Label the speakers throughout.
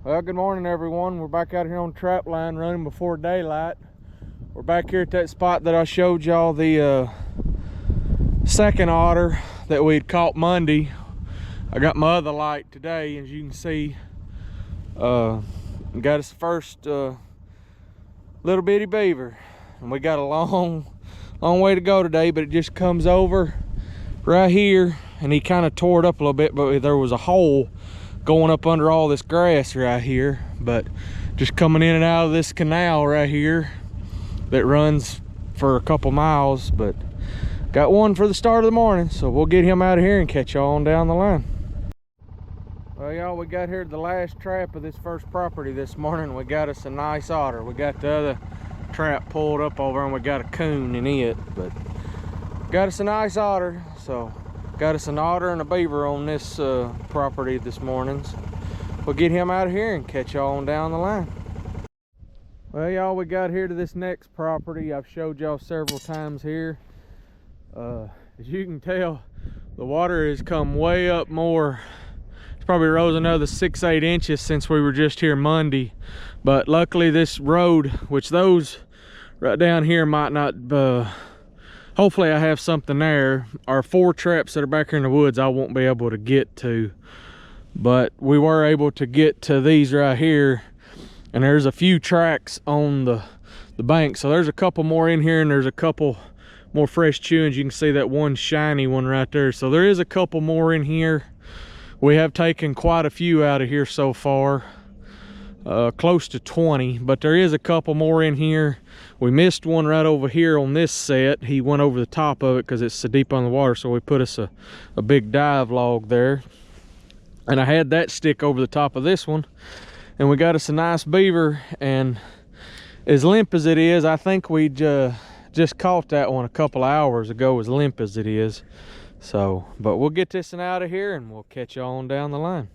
Speaker 1: Well, good morning everyone. We're back out here on trap line running before daylight. We're back here at that spot that I showed y'all the second otter that we'd caught Monday. I got my other light today, as you can see. Got us the first little bitty beaver, and we got a long way to go today, but it just comes over right here, and he kind of tore it up a little bit, but there was a hole going up under all this grass right here, but just coming in and out of this canal right here that runs for a couple miles. But got one for the start of the morning, so we'll get him out of here and catch y'all on down the line. Well, y'all, we got here the last trap of this first property this morning. We got us a nice otter. We got the other trap pulled up over, and we got a coon in it, but got us a nice otter. So got us an otter and a beaver on this property this morning. So we'll get him out of here and catch y'all on down the line. Well, y'all, we got here to this next property. I've showed y'all several times here. As you can tell, the water has come way up more. It's probably rose another 6-8 inches since we were just here Monday. But luckily this road, which those right down here might not, hopefully I have something there. Our 4 traps that are back here in the woods I won't be able to get to, but we were able to get to these right here, and there's a few tracks on the bank. So there's a couple more in here, and there's a couple more fresh chewings. You can see that one shiny one right there. So there is a couple more in here. We have taken quite a few out of here so far, close to 20, but there is a couple more in here. We missed one right over here on this set. He went over the top of it because it's so deep on the water, so we put us a big dive log there, and I had that stick over the top of this one, and we got us a nice beaver. And as limp as it is, I think we just caught that one a couple hours ago, as limp as it is. So, but we'll get this one out of here and we'll catch y'all on down the line.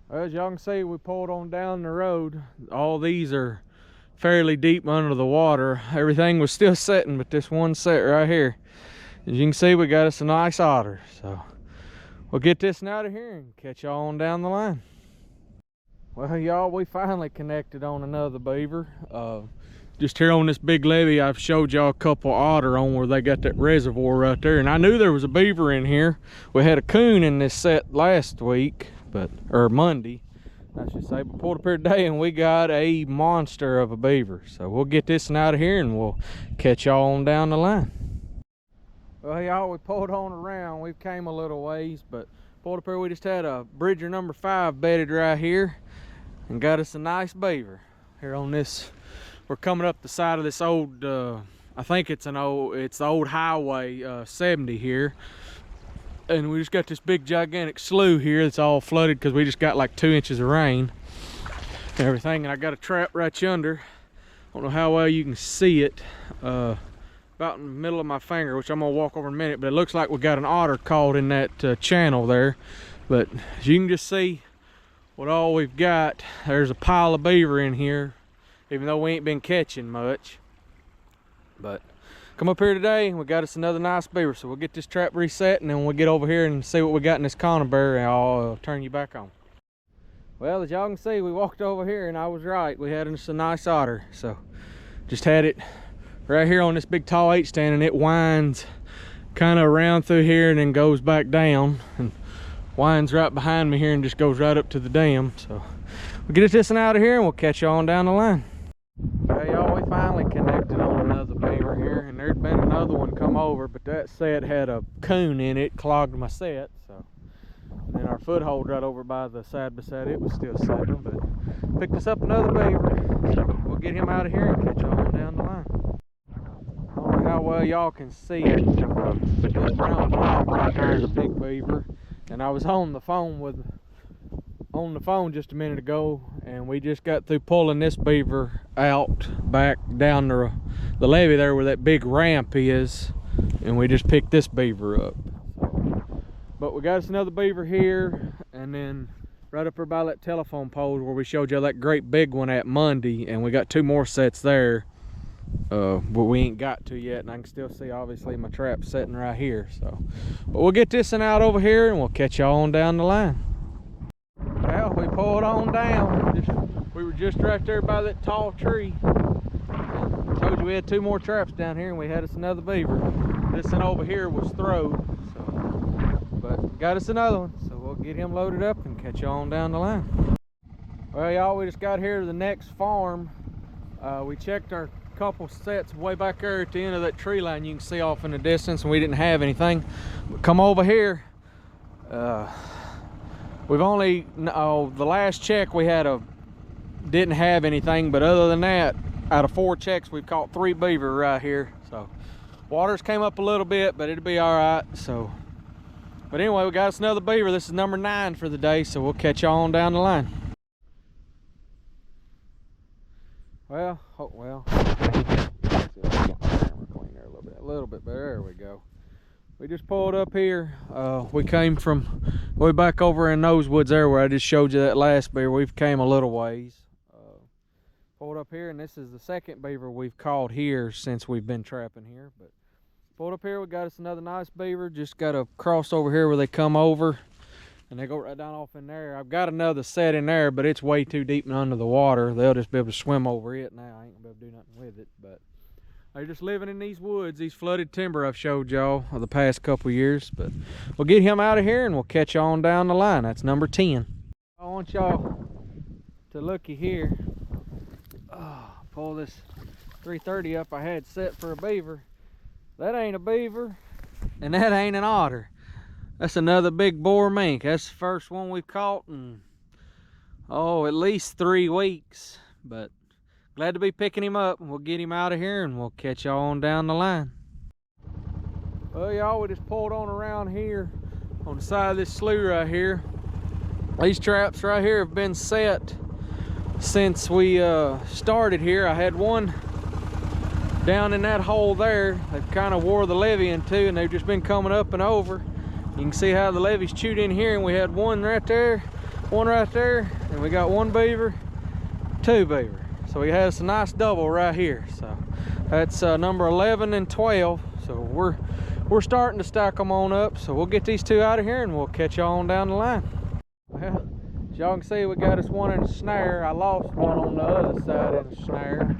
Speaker 1: Well, as y'all can see, we pulled on down the road. All these are fairly deep under the water. Everything was still setting, but this one set right here. As you can see, we got us a nice otter. So we'll get this one out of here and catch y'all on down the line. Well, y'all, we finally connected on another beaver. Just here on this big levee, I've showed y'all a couple otter on where they got that reservoir right there, and I knew there was a beaver in here. We had a coon in this set last week, or Monday, I should say, but pulled up here today and we got a monster of a beaver. So we'll get this one out of here and we'll catch y'all on down the line. Well, y'all, we pulled on around. We've came a little ways, but pulled up here. We just had a Bridger number 5 bedded right here and got us a nice beaver here on this. We're coming up the side of this old, I think it's the old highway 70 here. And we just got this big gigantic slough here that's all flooded because we just got like 2 inches of rain and everything. And I got a trap right yonder. I don't know how well you can see it, about in the middle of my finger, which I'm gonna walk over in a minute, but it looks like we got an otter caught in that channel there. But as you can just see what all we've got, there's a pile of beaver in here, even though we ain't been catching much. But come up here today and we got us another nice beaver. So we'll get this trap reset, and then we'll get over here and see what we got in this conibear, and I'll turn you back on. Well, as y'all can see, we walked over here and I was right. We had us a nice otter. So just had it right here on this big tall 8 stand, and it winds kind of around through here and then goes back down and winds right behind me here and just goes right up to the dam. So we'll get this one out of here and we'll catch y'all on down the line. Well, y'all, we finally connected on another beaver here, and there'd been another one come over, but that set had a coon in it, clogged my set. So, and then our foothold right over by the side beside it was still setting, but picked us up another beaver. So we'll get him out of here and catch y'all on down the line. I don't know how well y'all can see it, but this brown blob right there is a big beaver, and I was on the phone just a minute ago, and we just got through pulling this beaver out back down the levee there where that big ramp is, and we just picked this beaver up. But we got us another beaver here, and then right up there by that telephone pole where we showed you that great big one at Monday, and we got 2 more sets there, but we ain't got to yet, and I can still see obviously my trap setting right here. So but we'll get this one out over here and we'll catch y'all on down the line. Well, we pulled on down. We were just right there by that tall tree. I told you we had 2 more traps down here, and we had us another beaver. This one over here was throwed, so, but got us another one, so we'll get him loaded up and catch you on down the line. Well, y'all, we just got here to the next farm. We checked our couple sets way back there at the end of that tree line you can see off in the distance, and we didn't have anything. We come over here. We've only, the last check we had didn't have anything, but other than that, out of 4 checks, we've caught 3 beaver right here. So waters came up a little bit, but it'll be all right. So, but anyway, we got us another beaver. This is number 9 for the day, so we'll catch y'all on down the line. Well, clean there a little bit better. There we go. We just pulled up here. We came from way back over in those woods there where I just showed you that last beaver. We've came a little ways. Pulled up here, and this is the second beaver we've caught here since we've been trapping here. But pulled up here, we got us another nice beaver. Just got a cross over here where they come over and they go right down off in there. I've got another set in there, but it's way too deep and under the water. They'll just be able to swim over it now. I ain't gonna be able to do nothing with it, but they're just living in these woods, these flooded timber I've showed y'all the past couple years. But we'll get him out of here and we'll catch you on down the line. That's number 10. I want y'all to looky here. Pull this 330 up I had set for a beaver. That ain't a beaver, and that ain't an otter. That's another big bore mink. That's the first one we've caught in, at least 3 weeks. But glad to be picking him up, and we'll get him out of here and we'll catch y'all on down the line. Well, y'all, we just pulled on around here on the side of this slough right here. These traps right here have been set since we started here. I had one down in that hole there. They've kind of wore the levee in two, and they've just been coming up and over. You can see how the levee's chewed in here, and we had one right there, one right there, and we got 1 beaver, 2 beaver. So we had us a nice double right here. So that's number 11 and 12. So we're starting to stack them on up. So we'll get these 2 out of here and we'll catch y'all on down the line. Well, as y'all can see, we got us one in a snare. I lost one on the other side in a snare.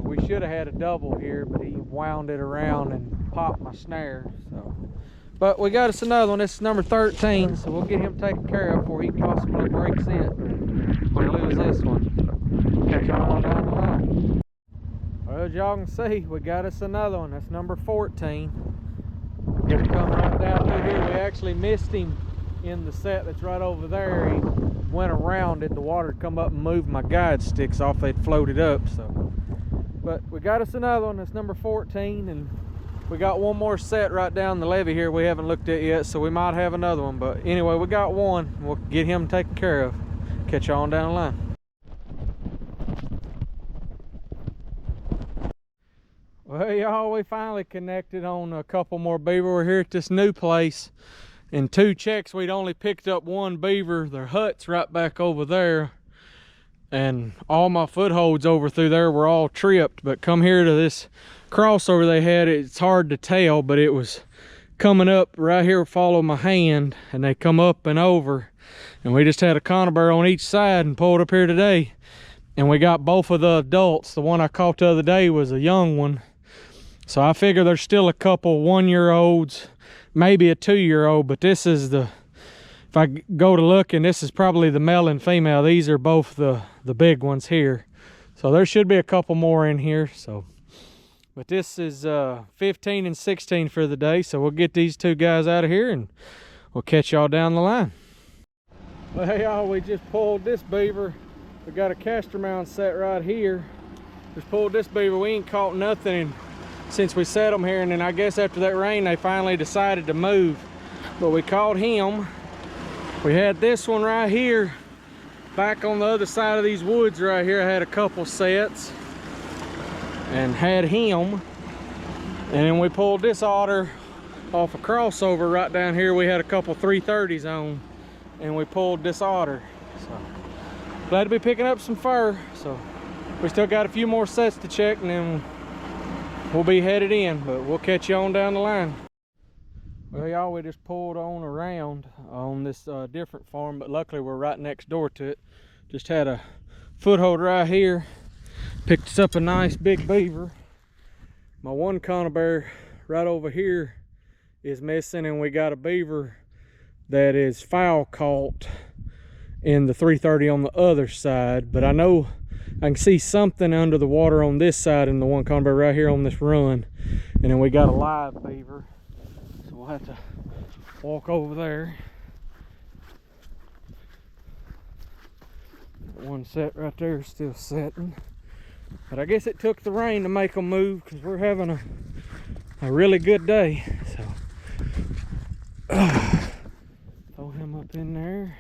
Speaker 1: We should have had a double here, but he wound it around and popped my snare. So, but we got us another one. This is number 13, so we'll get him taken care of before he possibly breaks in. We lose this one. Catch y'all on down the line. Well, as y'all can see, we got us another one. That's number 14. Just come right down through here. We actually missed him in the set that's right over there. He went around it. The water come up and moved my guide sticks off. They'd floated up. So, but we got us another one. That's number 14, and we got one more set right down the levee here we haven't looked at yet, so we might have another one. But anyway, we got one. We'll get him taken care of. Catch y'all on down the line. Well, y'all, we finally connected on a couple more beaver. We're here at this new place. In 2 checks, we'd only picked up 1 beaver. Their hut's right back over there. And all my footholds over through there were all tripped. But come here to this crossover they had, it's hard to tell, but it was coming up right here, follow my hand, and they come up and over. And we just had a conibear on each side and pulled up here today. And we got both of the adults. The one I caught the other day was a young one. So I figure there's still a couple 1-year-olds, maybe a 2-year-old, but this is the, if I go to look, and this is probably the male and female. These are both the big ones here. So there should be a couple more in here. So, but this is 15 and 16 for the day. So we'll get these 2 guys out of here and we'll catch y'all down the line. Well, hey y'all, we just pulled this beaver. We got a caster mount set right here. Just pulled this beaver. We ain't caught nothing since we set them here, and then I guess after that rain they finally decided to move. But we caught him. We had this one right here back on the other side of these woods right here. I had a couple sets and had him, and then we pulled this otter off a crossover right down here. We had a couple 330s on, and we pulled this otter. So glad to be picking up some fur. So we still got a few more sets to check, and then we'll be headed in, but we'll catch you on down the line. Well, y'all, we just pulled on around on this different farm, but luckily we're right next door to it. Just had a foothold right here. Picked us up a nice big beaver. My one conibear right over here is missing, and we got a beaver that is foul caught in the 330 on the other side. But I know I can see something under the water on this side in the one conibear right here on this run. And then we got a live beaver. So we'll have to walk over there. One set right there is still setting. But I guess it took the rain to make them move, because we're having a really good day. So throw him up in there.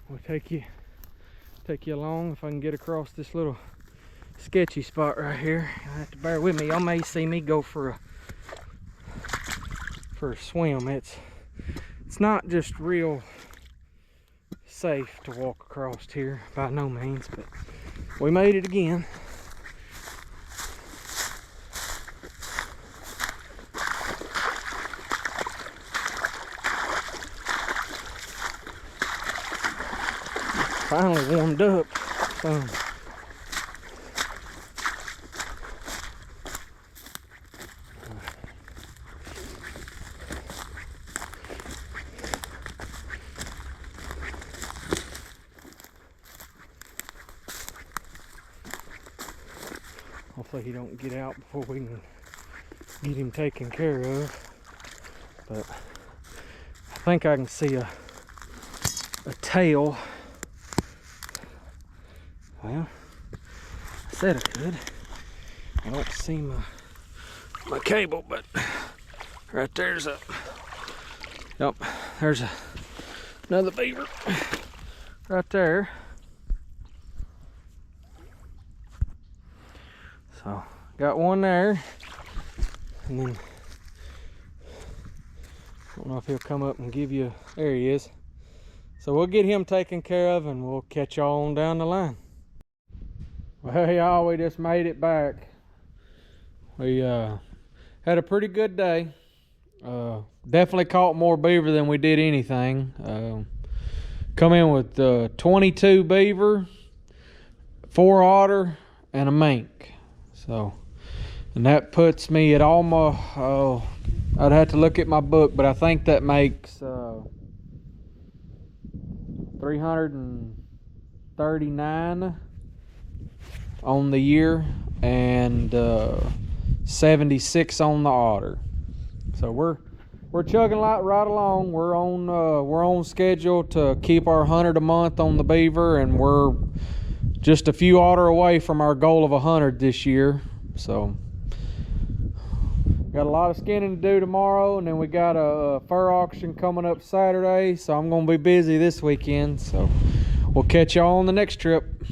Speaker 1: We'll take you along if I can get across this little sketchy spot right here. You'll have to bear with me. Y'all may see me go for a swim. It's not just real safe to walk across here by no means, but we made it again. Finally warmed up some. Hopefully he don't get out before we can get him taken care of. But I think I can see a tail. Well, I said I could. I don't see my cable, but right there's yep, there's another beaver right there. So got one there, and then I don't know if he'll come up and give you. There he is. So we'll get him taken care of, and we'll catch y'all on down the line. Well, y'all, we just made it back. We had a pretty good day. Definitely caught more beaver than we did anything. Come in with 22 beaver, 4 otter, and a mink. So, and that puts me at almost, I'd have to look at my book, but I think that makes 339 on the year, and 76 on the otter. So we're chugging right along. We're on schedule to keep our 100 a month on the beaver, and we're just a few otter away from our goal of 100 this year. So got a lot of skinning to do tomorrow, and then we got a fur auction coming up Saturday, so I'm gonna be busy this weekend. So we'll catch y'all on the next trip.